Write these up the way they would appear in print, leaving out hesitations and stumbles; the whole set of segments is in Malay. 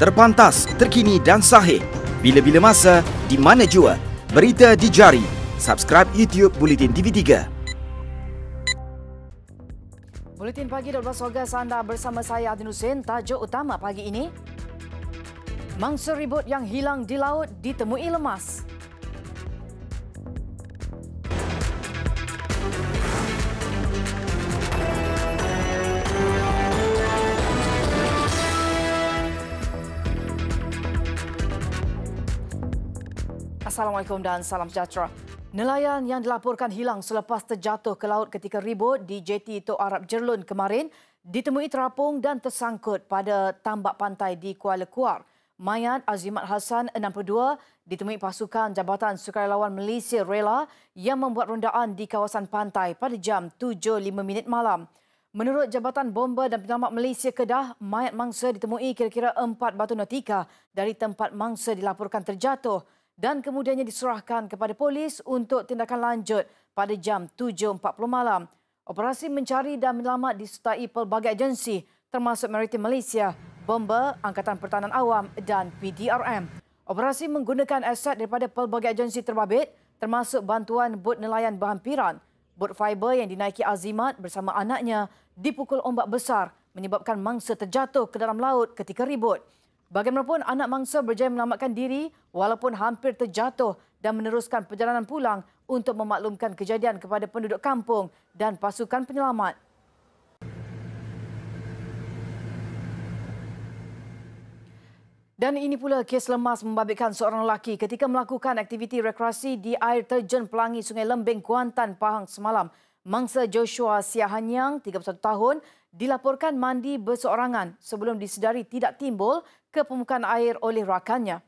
Terpantas, terkini dan sahih. Bila-bila masa, di mana jua. Berita di jari. Subscribe YouTube Buletin TV3. Buletin pagi 12 Ogos anda bersama saya Adin Hussein. Tajuk utama pagi ini, mangsa ribut yang hilang di laut ditemui lemas. Assalamualaikum dan salam sejahtera. Nelayan yang dilaporkan hilang selepas terjatuh ke laut ketika ribut di jeti Tok Arab Jerlun kemarin ditemui terapung dan tersangkut pada tambak pantai di Kuala Kuar. Mayat Azimat Hassan, 62, ditemui pasukan Jabatan Sukarelawan Malaysia Rela yang membuat rondaan di kawasan pantai pada jam 7.05 malam. Menurut Jabatan Bomba dan Penyelamat Malaysia Kedah, mayat mangsa ditemui kira-kira 4 batu nautika dari tempat mangsa dilaporkan terjatuh dan kemudiannya diserahkan kepada polis untuk tindakan lanjut pada jam 7.40 malam. Operasi mencari dan menyelamat disertai pelbagai agensi termasuk Maritim Malaysia, Bomba, Angkatan Pertahanan Awam dan PDRM. Operasi menggunakan aset daripada pelbagai agensi terbabit termasuk bantuan bot nelayan berhampiran. Bot fiber yang dinaiki Azimat bersama anaknya dipukul ombak besar menyebabkan mangsa terjatuh ke dalam laut ketika ribut. Bagaimanapun, anak mangsa berjaya menyelamatkan diri walaupun hampir terjatuh dan meneruskan perjalanan pulang untuk memaklumkan kejadian kepada penduduk kampung dan pasukan penyelamat. Dan ini pula kes lemas membabitkan seorang lelaki ketika melakukan aktiviti rekreasi di air terjun Pelangi Sungai Lembing, Kuantan, Pahang semalam. Mangsa Joshua Siahanyang, 31 tahun, dilaporkan mandi berseorangan sebelum disedari tidak timbul ke permukaan air oleh rakannya.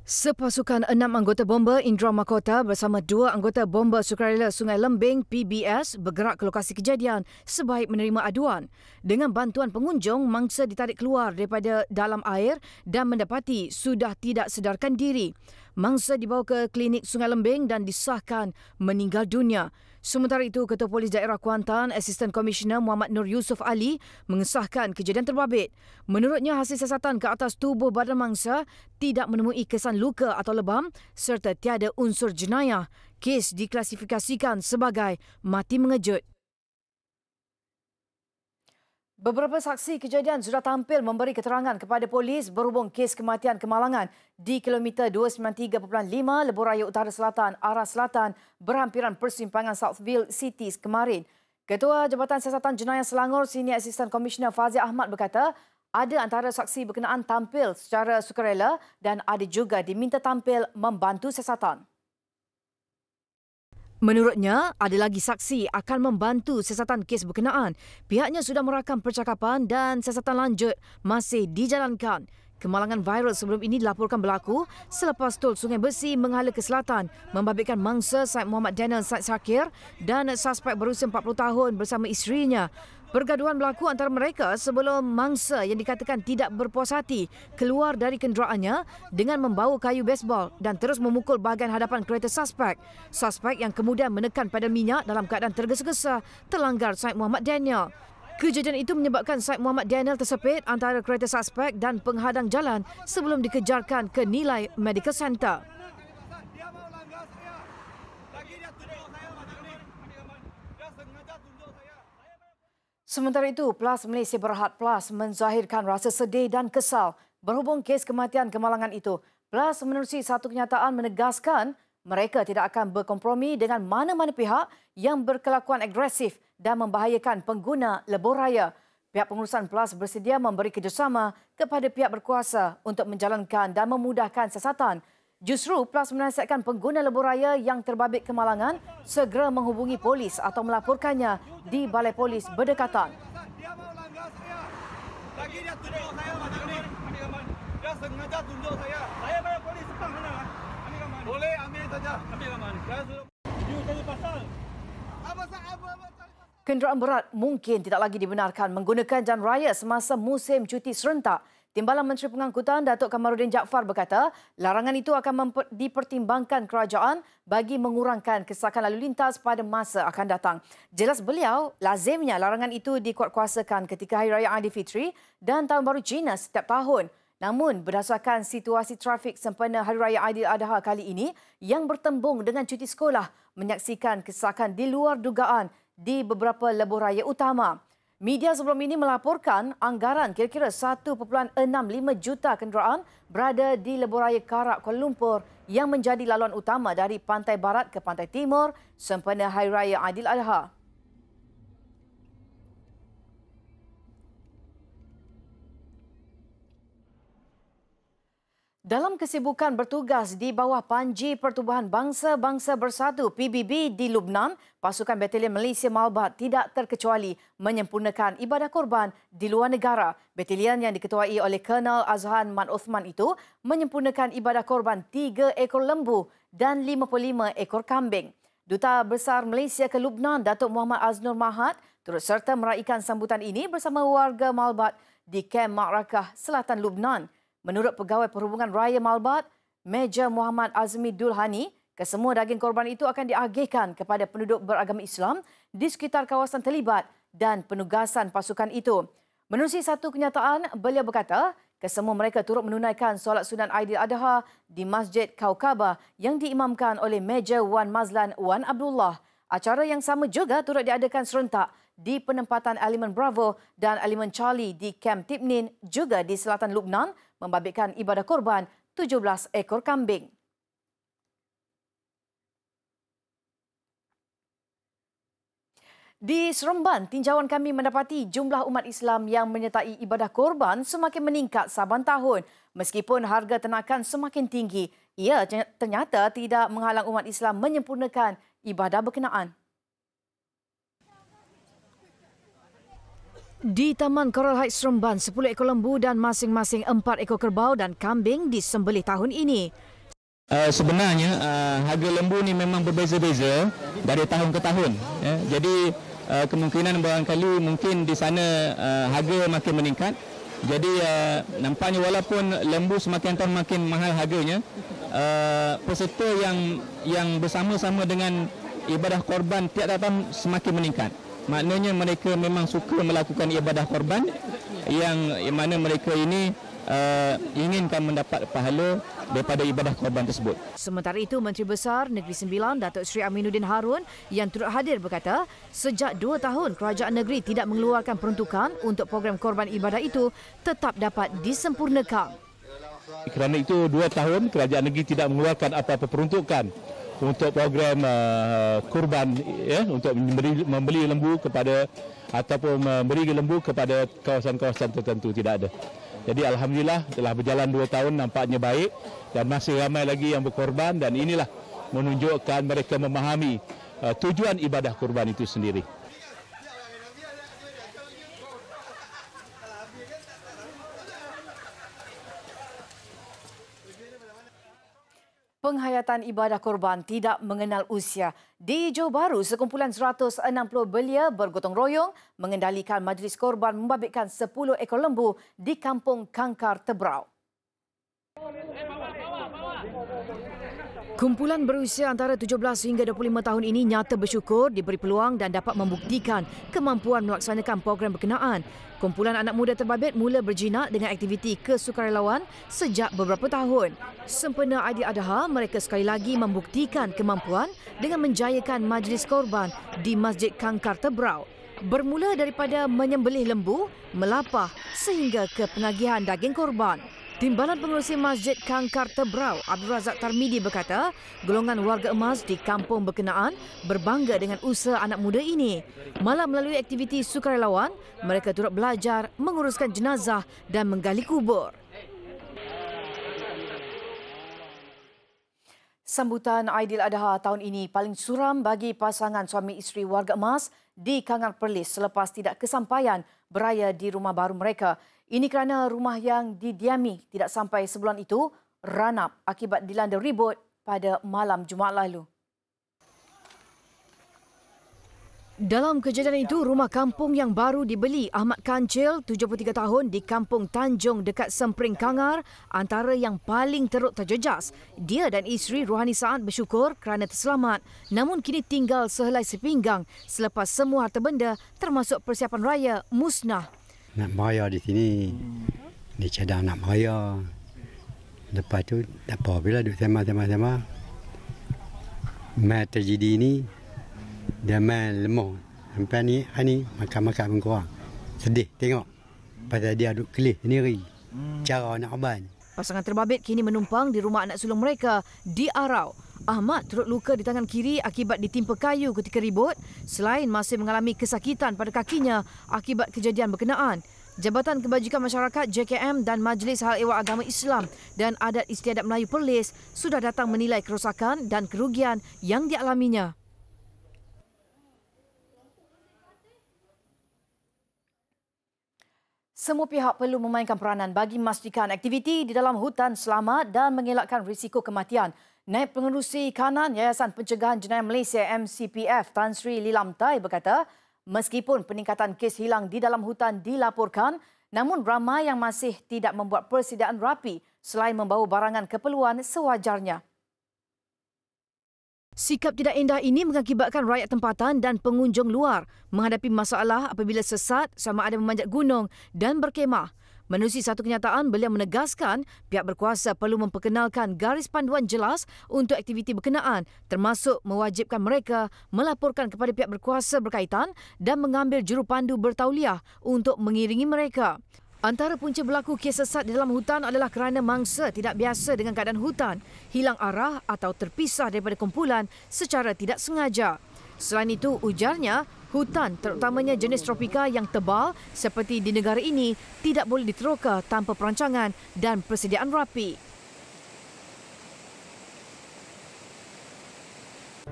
Sepasukan 6 anggota bomba Indra Mahkota bersama 2 anggota bomba Sukarela Sungai Lembing PBS bergerak ke lokasi kejadian sebaik menerima aduan. Dengan bantuan pengunjung, mangsa ditarik keluar daripada dalam air dan mendapati sudah tidak sedarkan diri. Mangsa dibawa ke klinik Sungai Lembing dan disahkan meninggal dunia. Sementara itu, Ketua Polis Daerah Kuantan, Asisten Komisioner Muhammad Nur Yusof Ali mengesahkan kejadian terbabit. Menurutnya, hasil siasatan ke atas tubuh badan mangsa tidak menemui kesan luka atau lebam serta tiada unsur jenayah. Kes diklasifikasikan sebagai mati mengejut. Beberapa saksi kejadian sudah tampil memberi keterangan kepada polis berhubung kes kematian kemalangan di kilometer 293.5 Lebuh Raya Utara Selatan, arah selatan berhampiran persimpangan Southville City kemarin. Ketua Jabatan Siasatan Jenayah Selangor, Senior Asisten Komisioner Fazil Ahmad berkata, ada antara saksi berkenaan tampil secara sukarela dan ada juga diminta tampil membantu siasatan. Menurutnya, ada lagi saksi akan membantu siasatan kes berkenaan. Pihaknya sudah merakam percakapan dan siasatan lanjut masih dijalankan. Kemalangan viral sebelum ini dilaporkan berlaku selepas tol Sungai Besi menghala ke selatan membabitkan mangsa Said Muhammad Daniel Said Shakir dan suspek berusia 40 tahun bersama isterinya. Pergaduhan berlaku antara mereka sebelum mangsa yang dikatakan tidak berpuas hati keluar dari kenderaannya dengan membawa kayu baseball dan terus memukul bahagian hadapan kereta suspek. Suspek yang kemudian menekan pedal minyak dalam keadaan tergesa-gesa terlanggar Said Muhammad Daniel. Kejadian itu menyebabkan Said Muhammad Daniel tersepit antara kereta suspek dan penghadang jalan sebelum dikejarkan ke Nilai Medical Center. Sementara itu, PLAS Malaysia Berhad PLAS menzahirkan rasa sedih dan kesal berhubung kes kematian kemalangan itu. PLAS menerusi satu kenyataan menegaskan mereka tidak akan berkompromi dengan mana-mana pihak yang berkelakuan agresif dan membahayakan pengguna lebuh raya. Pihak pengurusan PLAS bersedia memberi kerjasama kepada pihak berkuasa untuk menjalankan dan memudahkan siasatan. Justru PLAS menasihatkan pengguna lebuh raya yang terbabit kemalangan segera menghubungi polis atau melaporkannya di balai polis berdekatan. Dia mau langgar saya. Lagi dia tunjuk saya macam ni. Dia sengaja tunjuk saya. Saya bayar polis sekarang mana? Ambil gambar. Boleh ambil saja. Ambil gambar. Saya suruh. You cari pasal. Apa? Kenderaan berat mungkin tidak lagi dibenarkan menggunakan jalan raya semasa musim cuti serentak Timbalan Menteri Pengangkutan Datuk Kamaruddin Jaafar berkata, larangan itu akan dipertimbangkan kerajaan bagi mengurangkan kesesakan lalu lintas pada masa akan datang. Jelas beliau, lazimnya larangan itu dikuatkuasakan ketika Hari Raya Aidilfitri dan Tahun Baru Cina setiap tahun. Namun, berdasarkan situasi trafik sempena Hari Raya Aidiladha kali ini yang bertembung dengan cuti sekolah menyaksikan kesesakan di luar dugaan di beberapa lebuh raya utama. Media sebelum ini melaporkan anggaran kira-kira 1.65 juta kenderaan berada di lebuh raya Karak, Kuala Lumpur yang menjadi laluan utama dari pantai barat ke pantai timur sempena Hari Raya Aidiladha. Dalam kesibukan bertugas di bawah Panji Pertubuhan Bangsa-Bangsa Bersatu PBB di Lubnan, pasukan Batalion Malaysia Malbat tidak terkecuali menyempurnakan ibadah korban di luar negara. Batalion yang diketuai oleh Colonel Azhan Man Uthman itu menyempurnakan ibadah korban 3 ekor lembu dan 55 ekor kambing. Duta Besar Malaysia ke Lubnan, Datuk Muhammad Aznur Mahad, turut serta meraikan sambutan ini bersama warga Malbat di Kem Makrakah, Selatan Lubnan. Menurut Pegawai Perhubungan Raya Malbat, Major Muhammad Azmi Dulhani, kesemua daging korban itu akan diagihkan kepada penduduk beragama Islam di sekitar kawasan terlibat dan penugasan pasukan itu. Menerusi satu kenyataan, beliau berkata, kesemua mereka turut menunaikan solat sunat Aidiladha di Masjid Kaukabah yang diimamkan oleh Major Wan Mazlan Wan Abdullah. Acara yang sama juga turut diadakan serentak di penempatan Elemen Bravo dan Elemen Charlie di Kem Tipnin juga di selatan Lubnan membabitkan ibadah korban 17 ekor kambing. Di Seremban, tinjauan kami mendapati jumlah umat Islam yang menyertai ibadah korban semakin meningkat saban tahun. Meskipun harga ternakan semakin tinggi, ia ternyata tidak menghalang umat Islam menyempurnakan ibadah berkenaan. Di Taman Coral Heights Seremban, 10 ekor lembu dan masing-masing 4 ekor kerbau dan kambing disembelih tahun ini. Sebenarnya harga lembu ni memang berbeza-beza dari tahun ke tahun. Jadi kemungkinan barangkali mungkin di sana harga makin meningkat. Jadi nampaknya walaupun lembu semakin tahun makin mahal harganya, peserta yang bersama-sama dengan ibadah korban tiap tahun semakin meningkat. Maknanya mereka memang suka melakukan ibadah korban yang mana mereka ini inginkan mendapat pahala daripada ibadah korban tersebut. Sementara itu, Menteri Besar Negeri Sembilan, Datuk Seri Aminuddin Harun yang turut hadir berkata, sejak 2 tahun kerajaan negeri tidak mengeluarkan peruntukan untuk program korban ibadah itu tetap dapat disempurnakan. Kerana itu 2 tahun kerajaan negeri tidak mengeluarkan apa-apa peruntukan untuk program kurban, untuk membeli lembu kepada ataupun memberi lembu kepada kawasan-kawasan tertentu, tidak ada. Jadi alhamdulillah telah berjalan 2 tahun, nampaknya baik dan masih ramai lagi yang berkorban dan inilah menunjukkan mereka memahami tujuan ibadah kurban itu sendiri. Penghayatan ibadah korban tidak mengenal usia. Di Johor Bahru, sekumpulan 160 belia bergotong royong mengendalikan majlis korban membabitkan 10 ekor lembu di Kampung Kangkar Tebrau. Kumpulan berusia antara 17 hingga 25 tahun ini nyata bersyukur diberi peluang dan dapat membuktikan kemampuan melaksanakan program berkenaan. Kumpulan anak muda terbabit mula berjinak dengan aktiviti kesukarelawan sejak beberapa tahun. Sempena Aidiladha, mereka sekali lagi membuktikan kemampuan dengan menjayakan majlis korban di Masjid Kangkar Tebrau. Bermula daripada menyembelih lembu, melapah sehingga ke penagihan daging korban. Timbalan Pengerusi Masjid Kangkar Tebrau, Abdul Razak Tarmidi berkata, golongan warga emas di kampung berkenaan berbangga dengan usaha anak muda ini. Malah melalui aktiviti sukarelawan, mereka turut belajar menguruskan jenazah dan menggali kubur. Sambutan Aidiladha tahun ini paling suram bagi pasangan suami isteri warga emas di Kangar Perlis selepas tidak kesampaian beraya di rumah baru mereka. Ini kerana rumah yang didiami tidak sampai sebulan itu ranap akibat dilanda ribut pada malam Jumaat lalu. Dalam kejadian itu, rumah kampung yang baru dibeli Ahmad Kancil, 73 tahun di Kampung Tanjung dekat Sempring Kangar, antara yang paling teruk terjejas. Dia dan isteri Rohani Saad bersyukur kerana terselamat, namun kini tinggal sehelai sepinggang selepas semua harta benda termasuk persiapan raya musnah. Nak bayar di sini, dia cadang nak bayar. Lepas tu, apabila duduk sama-sama, mai terjadi ni, dia main lemah. Sampai ni, makan-makan pun kurang. Sedih tengok. Pasal dia duduk kelih sendiri. Cara nak uban. Pasangan terbabit kini menumpang di rumah anak sulung mereka di Arau. Ahmad turut luka di tangan kiri akibat ditimpa kayu ketika ribut, selain masih mengalami kesakitan pada kakinya akibat kejadian berkenaan. Jabatan Kebajikan Masyarakat JKM dan Majlis Hal Ehwal Agama Islam dan Adat Istiadat Melayu Perlis sudah datang menilai kerosakan dan kerugian yang dialaminya. Semua pihak perlu memainkan peranan bagi memastikan aktiviti di dalam hutan selamat dan mengelakkan risiko kematian. Naib Pengerusi Kanan Yayasan Pencegahan Jenayah Malaysia MCPF Tan Sri Lilam Tai berkata, meskipun peningkatan kes hilang di dalam hutan dilaporkan, namun ramai yang masih tidak membuat persediaan rapi selain membawa barangan keperluan sewajarnya. Sikap tidak indah ini mengakibatkan rakyat tempatan dan pengunjung luar menghadapi masalah apabila sesat sama ada memanjat gunung dan berkemah. Menerusi satu kenyataan, beliau menegaskan pihak berkuasa perlu memperkenalkan garis panduan jelas untuk aktiviti berkenaan, termasuk mewajibkan mereka melaporkan kepada pihak berkuasa berkaitan dan mengambil jurupandu bertauliah untuk mengiringi mereka. Antara punca berlaku kes sesat di dalam hutan adalah kerana mangsa tidak biasa dengan keadaan hutan, hilang arah atau terpisah daripada kumpulan secara tidak sengaja. Selain itu, ujarnya, hutan terutamanya jenis tropika yang tebal seperti di negara ini tidak boleh diteroka tanpa perancangan dan persediaan rapi.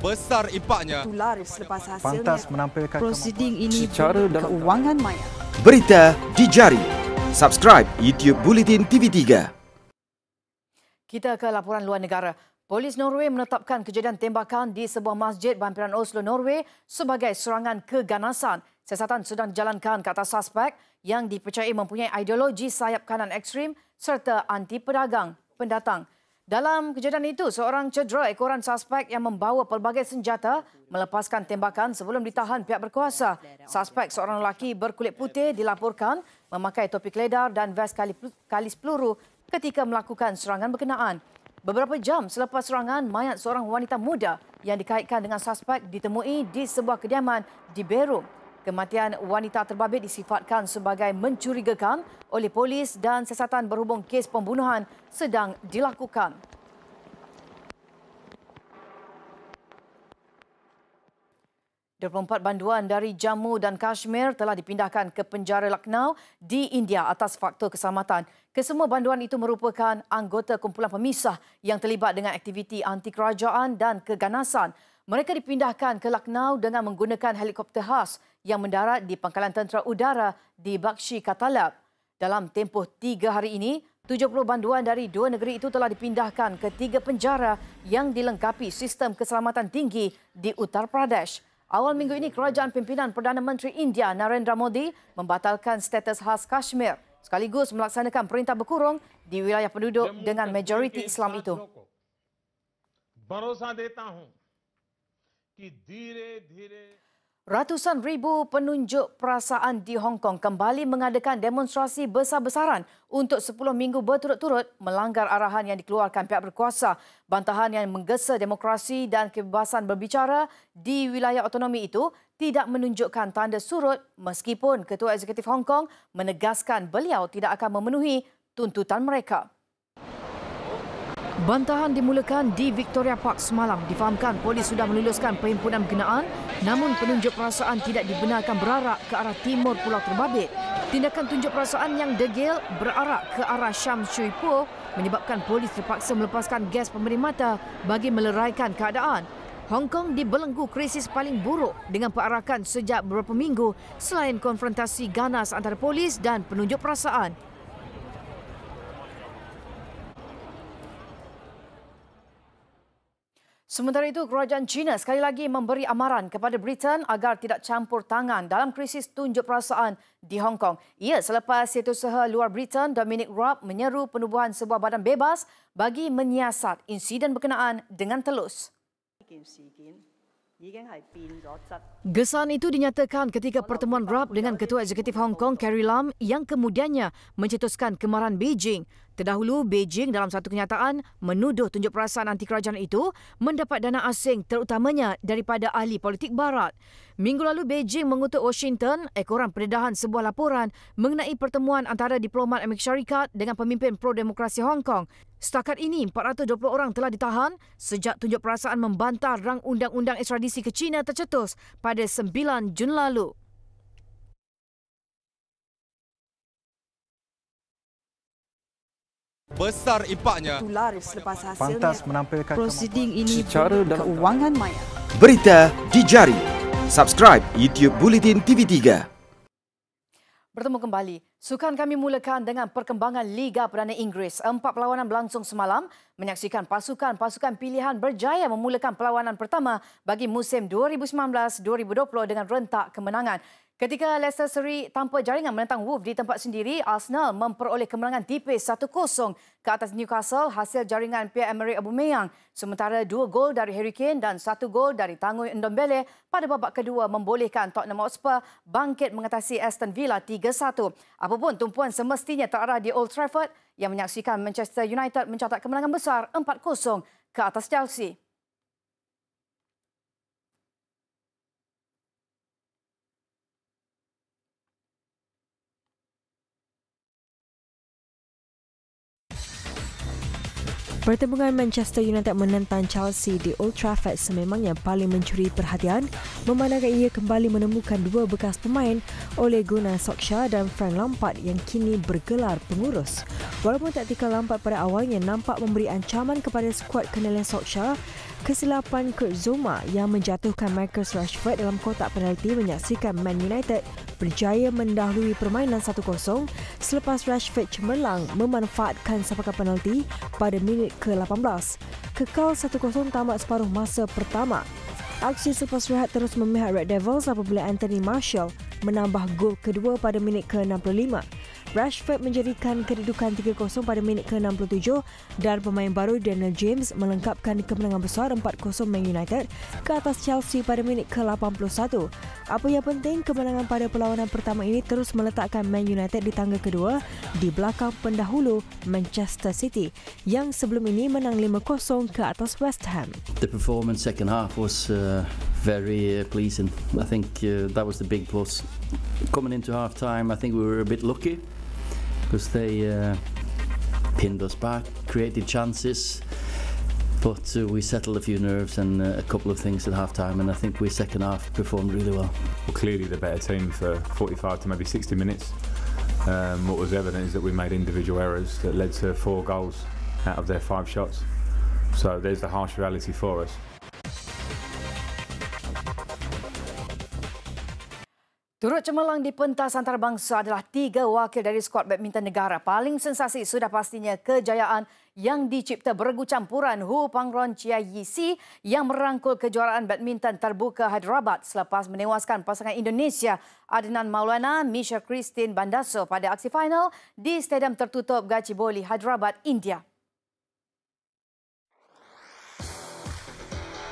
Besar impaknya. Selepas hasilnya, pantas menampilkan prosiding ini secara dan keuangan maya. Berita di jari. Subscribe YouTube Bulletin TV3. Kita ke laporan luar negara. Polis Norway menetapkan kejadian tembakan di sebuah masjid berhampiran Oslo, Norway sebagai serangan keganasan. Siasatan sedang dijalankan ke atas suspek yang dipercayai mempunyai ideologi sayap kanan ekstrim serta anti pedagang pendatang. Dalam kejadian itu, seorang cedera ekoran suspek yang membawa pelbagai senjata melepaskan tembakan sebelum ditahan pihak berkuasa. Suspek, seorang lelaki berkulit putih, dilaporkan memakai topi keledar dan ves kalis peluru ketika melakukan serangan berkenaan. Beberapa jam selepas serangan, mayat seorang wanita muda yang dikaitkan dengan suspek ditemui di sebuah kediaman di Berum. Kematian wanita terbabit disifatkan sebagai mencurigakan oleh polis dan siasatan berhubung kes pembunuhan sedang dilakukan. ...24 banduan dari Jammu dan Kashmir telah dipindahkan ke penjara Lucknow di India atas faktor keselamatan. Kesemua banduan itu merupakan anggota kumpulan pemisah yang terlibat dengan aktiviti anti kerajaan dan keganasan. Mereka dipindahkan ke Lucknow dengan menggunakan helikopter khas yang mendarat di Pangkalan Tentera Udara di Bakshi Katalab. Dalam tempoh 3 hari ini, 70 banduan dari dua negeri itu telah dipindahkan ke 3 penjara yang dilengkapi sistem keselamatan tinggi di Uttar Pradesh. Awal minggu ini, kerajaan pimpinan Perdana Menteri India Narendra Modi membatalkan status khas Kashmir sekaligus melaksanakan perintah berkurung di wilayah penduduk dengan majoriti Islam itu. Ratusan ribu penunjuk perasaan di Hong Kong kembali mengadakan demonstrasi besar-besaran untuk 10 minggu berturut-turut melanggar arahan yang dikeluarkan pihak berkuasa. Bantahan yang menggesa demokrasi dan kebebasan berbicara di wilayah autonomi itu tidak menunjukkan tanda surut meskipun Ketua Eksekutif Hong Kong menegaskan beliau tidak akan memenuhi tuntutan mereka. Bantahan dimulakan di Victoria Park semalam. Difahamkan polis sudah meluluskan perhimpunan berkenaan, namun penunjuk perasaan tidak dibenarkan berarak ke arah timur Pulau Terbabit. Tindakan tunjuk perasaan yang degil berarak ke arah Sham Shui Po menyebabkan polis terpaksa melepaskan gas pemberi mata bagi meleraikan keadaan. Hong Kong dibelenggu krisis paling buruk dengan perarakan sejak beberapa minggu selain konfrontasi ganas antara polis dan penunjuk perasaan. Sementara itu, kerajaan China sekali lagi memberi amaran kepada Britain agar tidak campur tangan dalam krisis tunjuk perasaan di Hong Kong. Ia selepas Setiausaha Luar Britain Dominic Raab menyeru penubuhan sebuah badan bebas bagi menyiasat insiden berkenaan dengan telus. Gesaan itu dinyatakan ketika pertemuan Raab dengan Ketua Eksekutif Hong Kong Carrie Lam yang kemudiannya mencetuskan kemarahan Beijing. Terdahulu, Beijing dalam satu kenyataan menuduh tunjuk perasaan anti kerajaan itu mendapat dana asing terutamanya daripada ahli politik barat. Minggu lalu, Beijing mengutuk Washington ekoran pendedahan sebuah laporan mengenai pertemuan antara diplomat Amerika Syarikat dengan pemimpin pro-demokrasi Hong Kong. Setakat ini, 420 orang telah ditahan sejak tunjuk perasaan membantah rang undang-undang ekstradisi ke China tercetus pada 9 Jun lalu. Besar impaknya. Laris selepas hasilnya. Pantas menampilkan prosiding ini secara dalam keuangan maya. Berita di jari. Subscribe YouTube Bulletin TV3. Bertemu kembali. Sukan kami mulakan dengan perkembangan Liga Perdana Inggeris. 4 perlawanan berlangsung semalam menyaksikan pasukan-pasukan pilihan berjaya memulakan perlawanan pertama bagi musim 2019-2020 dengan rentak kemenangan. Ketika Leicester seri tanpa jaringan menentang Wolves di tempat sendiri, Arsenal memperoleh kemenangan tipis 1-0 ke atas Newcastle hasil jaringan Pierre-Emerick Aubameyang. Sementara 2 gol dari Harry Kane dan 1 gol dari Tanguy Ndombele pada babak kedua membolehkan Tottenham Hotspur bangkit mengatasi Aston Villa 3-1. Apapun tumpuan semestinya terarah di Old Trafford yang menyaksikan Manchester United mencatat kemenangan besar 4-0 ke atas Chelsea. Pertembungan Manchester United menentang Chelsea di Old Trafford sememangnya paling mencuri perhatian memandangkan ia kembali menemukan dua bekas pemain Ole Gunnar Solskjaer dan Frank Lampard yang kini bergelar pengurus. Walaupun taktikal Lampard pada awalnya nampak memberi ancaman kepada skuad kenalian Solskjaer, kesilapan Kurt Zouma yang menjatuhkan Marcus Rashford dalam kotak penalti menyaksikan Man United berjaya mendahului permainan 1-0 selepas Rashford cemerlang memanfaatkan sapakan penalti pada minit ke-18. Kekal 1-0 tamat separuh masa pertama. Aksi selepas rehat terus memihak Red Devils apabila Anthony Martial menambah gol kedua pada minit ke-65. Rashford menjadikan kedudukan 3-0 pada minit ke-67 dan pemain baru Daniel James melengkapkan kemenangan besar 4-0 Man United ke atas Chelsea pada minit ke-81. Apa yang penting, kemenangan pada perlawanan pertama ini terus meletakkan Man United di tangga kedua di belakang pendahulu Manchester City yang sebelum ini menang 5-0 ke atas West Ham. The performance second half was very pleasing. I think that was the big plus. Coming into half time, I think we were a bit lucky because they pinned us back, created chances, but we settled a few nerves and a couple of things at half time, and I think we second half performed really well. Well, clearly the better team for 45 to maybe 60 minutes. What was evident is that we made individual errors that led to 4 goals out of their 5 shots. So there's the harsh reality for us. Turut cemerlang di pentas antarabangsa adalah 3 wakil dari skuad badminton negara. Paling sensasi sudah pastinya kejayaan yang dicipta beregu campuran Hu Pangron Chia Yi Si yang merangkul kejuaraan badminton terbuka Hyderabad selepas menewaskan pasangan Indonesia Adnan Maulana, Misha Christine Bandaso pada aksi final di Stadium Tertutup Gachibowli, Hyderabad, India.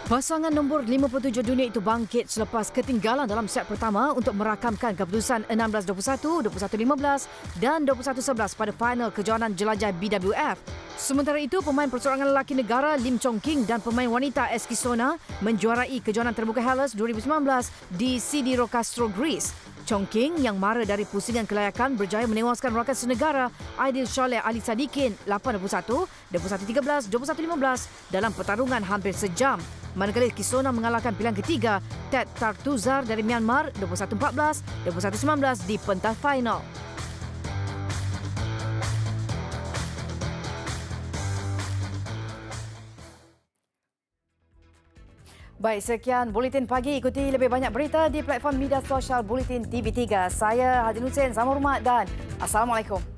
Pasangan nombor 57 dunia itu bangkit selepas ketinggalan dalam set pertama untuk merakamkan keputusan 16-21, 21-15 dan 21-11 pada final kejohanan jelajah BWF. Sementara itu, pemain perseorangan lelaki negara Lim Chong King dan pemain wanita Eskisona menjuarai kejohanan terbuka Hellas 2019 di Sidirokastro, Greece. Chong King yang mara dari pusingan kelayakan berjaya menewaskan rakan senegara Aidil Sholeh Ali Sadikin 8-21, 21-13, 21-15 dalam pertarungan hampir sejam. Manakala Kisona mengalahkan pilihan ketiga Ted Tartuzar dari Myanmar 21-14, 21-19 di pentas final. Baik, sekian Buletin Pagi. Ikuti lebih banyak berita di platform media sosial Buletin TV3. Saya Hadi Hussein, salam hormat dan Assalamualaikum.